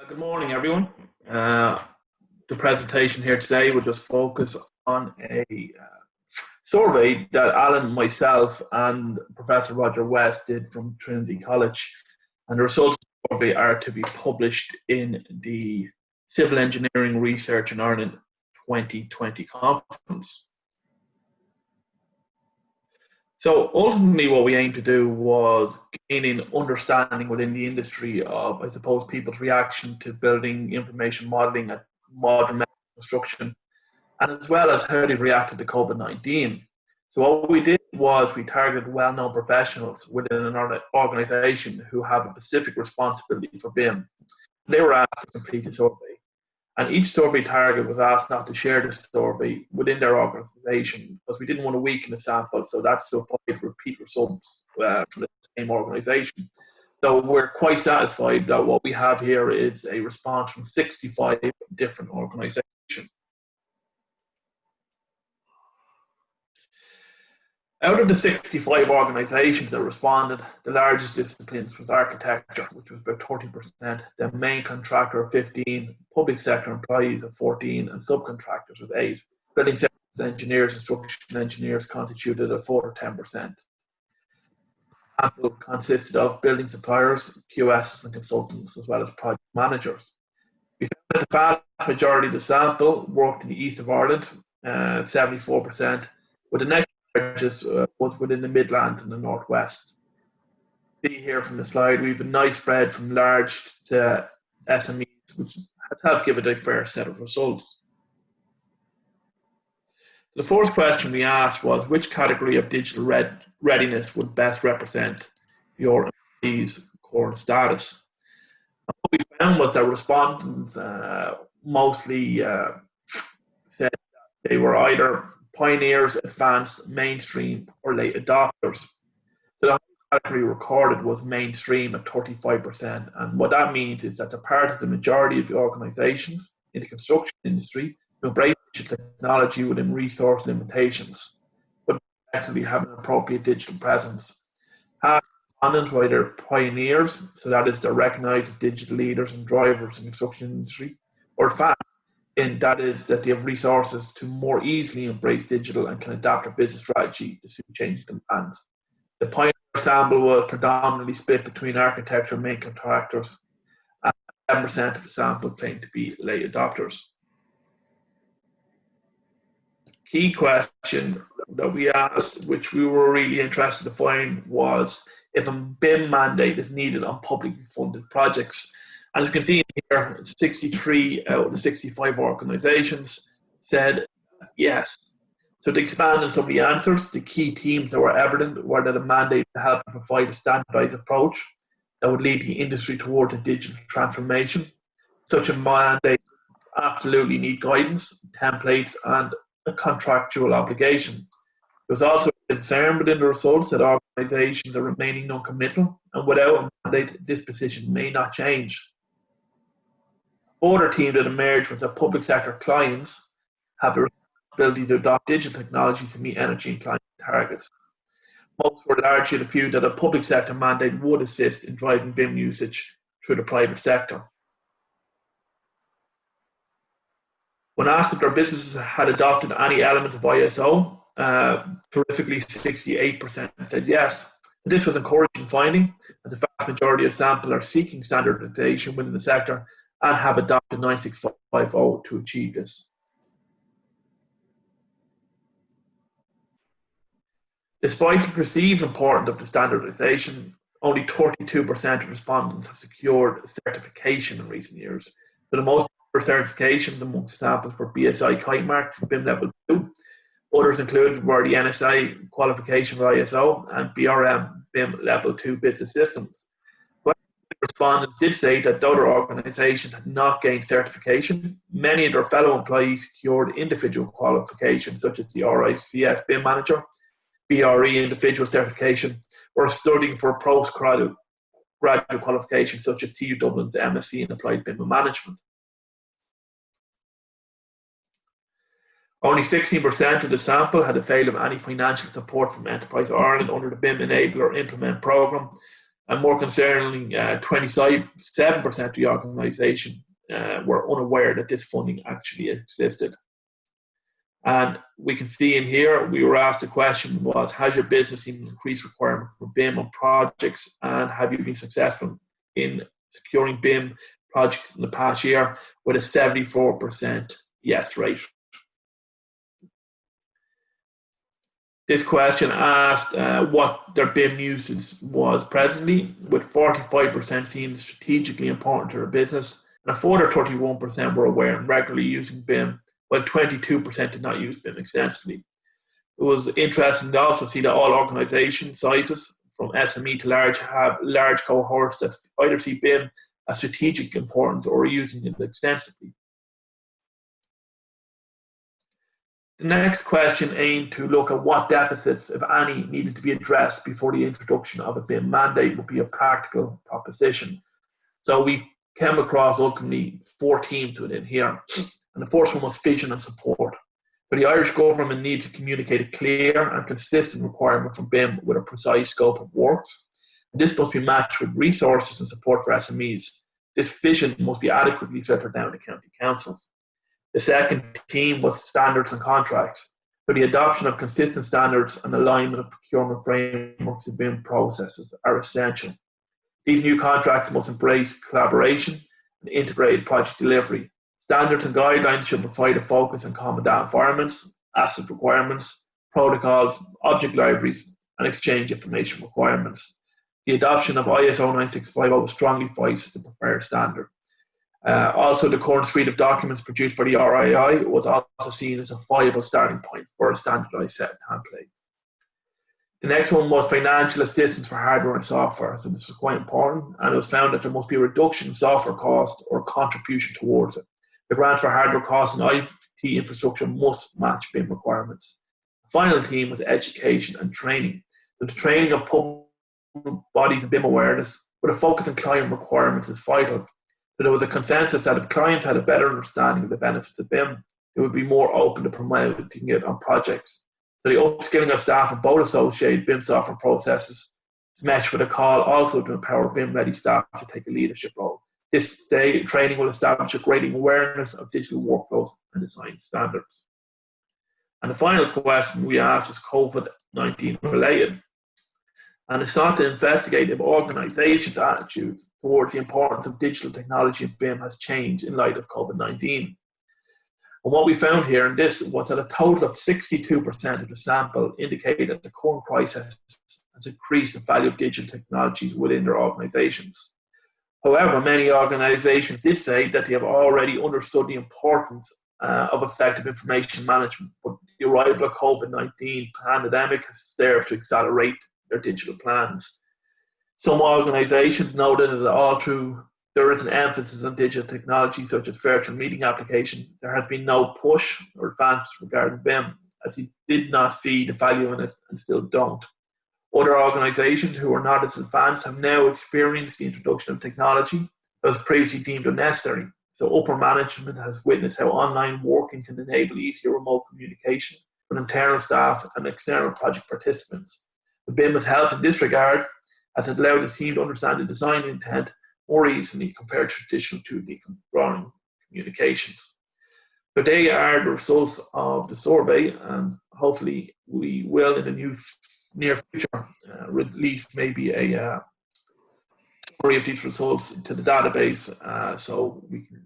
Good morning, everyone. The presentation here today will just focus on a survey that Alan, myself, and Professor Roger West did from Trinity College. And the results of the survey are to be published in the Civil Engineering Research in Ireland 2020 conference. So ultimately what we aimed to do was gain an understanding within the industry of, I suppose, people's reaction to building information modelling and modern construction, and as well as how they've reacted to COVID-19. So what we did was we targeted well-known professionals within an organisation who have a specific responsibility for BIM. They were asked to complete a survey. And each survey target was asked not to share the survey within their organisation because we didn't want to weaken the sample, so that's to avoid repeat results from the same organisation. So we're quite satisfied that what we have here is a response from 65 different organisations. Out of the 65 organisations that responded, the largest disciplines was architecture, which was about 30%, the main contractor of 15, public sector employees of 14, and subcontractors of 8. Building services engineers, construction engineers constituted a further 10%. The sample consisted of building suppliers, QSs and consultants, as well as project managers. We found that the vast majority of the sample worked in the east of Ireland, 74%, with the next was within the Midlands and the Northwest. See here from the slide, we have a nice spread from large to SMEs, which has helped give it a fair set of results. The first question we asked was, which category of digital readiness would best represent your employees' current status? And what we found was that respondents mostly said that they were either pioneers, advanced, mainstream, or late adopters. So the category recorded was mainstream at 35%. And what that means is that they're part of the majority of the organisations in the construction industry who embrace digital technology within resource limitations, but actually have an appropriate digital presence. Half respondents were either pioneers, so that is they're recognised as digital leaders and drivers in the construction industry, or advanced, and that is that they have resources to more easily embrace digital and can adapt their business strategy to suit changing demands. The pioneer sample was predominantly split between architecture and main contractors, and 7% of the sample claimed to be late adopters. Key question that we asked, which we were really interested to find, was if a BIM mandate is needed on publicly funded projects. As you can see here, 63 out of the 65 organisations said yes. So to expand on some of the answers, the key themes that were evident were that a mandate to help provide a standardised approach that would lead the industry towards a digital transformation. Such a mandate absolutely need guidance, templates, and a contractual obligation. There was also a concern within the results that organisations are remaining non-committal, and without a mandate, this position may not change. Other theme that emerged was that public sector clients have a responsibility to adopt digital technologies to meet energy and climate targets. Most were largely the view that a public sector mandate would assist in driving BIM usage through the private sector. When asked if their businesses had adopted any elements of ISO, terrifically 68% said yes. And this was an encouraging finding, as the vast majority of sample are seeking standardization within the sector and have adopted 9650 to achieve this. Despite the perceived importance of the standardization, only 32% of respondents have secured certification in recent years. So the most certifications amongst samples were BSI Kite Mark for BIM Level 2. Others included were the NSI qualification for ISO and BRM BIM Level 2 business systems. Respondents did say that the other organisations had not gained certification. Many of their fellow employees secured individual qualifications such as the RICS BIM Manager, BRE individual certification, or studying for a postgraduate qualification such as TU Dublin's MSc in Applied BIM Management. Only 16% of the sample had availed of any financial support from Enterprise Ireland under the BIM Enable or Implement programme, And more concerningly, 27% of the organisation were unaware that this funding actually existed. And we can see in here, we were asked the question was, has your business seen an increased requirement for BIM on projects, and have you been successful in securing BIM projects in the past year, with a 74% yes rate. This question asked what their BIM usage was presently, with 45% seemed strategically important to their business, and a further 31% were aware and regularly using BIM, while 22% did not use BIM extensively. It was interesting to also see that all organisation sizes, from SME to large, have large cohorts that either see BIM as strategic important or using it extensively. The next question aimed to look at what deficits, if any, needed to be addressed before the introduction of a BIM mandate would be a practical proposition. So we came across ultimately 4 themes within here. And the first one was vision and support. So the Irish government needs to communicate a clear and consistent requirement from BIM with a precise scope of works. And this must be matched with resources and support for SMEs. This vision must be adequately filtered down to county councils. The second theme was standards and contracts. So the adoption of consistent standards and alignment of procurement frameworks and BIM processes are essential. These new contracts must embrace collaboration and integrated project delivery. Standards and guidelines should provide a focus on common data environments, asset requirements, protocols, object libraries, and exchange information requirements. The adoption of ISO 9650 strongly voices the preferred standard. Also, the current suite of documents produced by the RII was also seen as a viable starting point for a standardised set of templates. The next one was financial assistance for hardware and software. So this was quite important, and it was found that there must be a reduction in software cost or contribution towards it. The grant for hardware costs and IT infrastructure must match BIM requirements. The final theme was education and training. So the training of public bodies and BIM awareness with a focus on client requirements is vital. So there was a consensus that if clients had a better understanding of the benefits of BIM, they would be more open to promoting it on projects. So the upskilling of staff in both associated BIM software processes is meshed with a call also to empower BIM-ready staff to take a leadership role. This training will establish a greater awareness of digital workflows and design standards. And the final question we asked is COVID-19 related. And it sought to investigate if organisations' attitudes towards the importance of digital technology and BIM has changed in light of COVID-19. And what we found here in this was that a total of 62% of the sample indicated that the current crisis has increased the value of digital technologies within their organisations. However, many organisations did say that they have already understood the importance of effective information management, but the arrival of COVID-19 pandemic has served to accelerate their digital plans. Some organisations noted that all through there is an emphasis on digital technology such as virtual meeting applications, there has been no push or advance regarding BIM, as they did not see the value in it and still don't. Other organisations who are not as advanced have now experienced the introduction of technology that was previously deemed unnecessary. So upper management has witnessed how online working can enable easier remote communication with internal staff and external project participants. The BIM has helped in this regard, as it allowed the team to understand the design intent more easily compared to traditional 2D drawing communications. So they are the results of the survey, and hopefully we will in the near future release maybe a summary of these results to the database so we can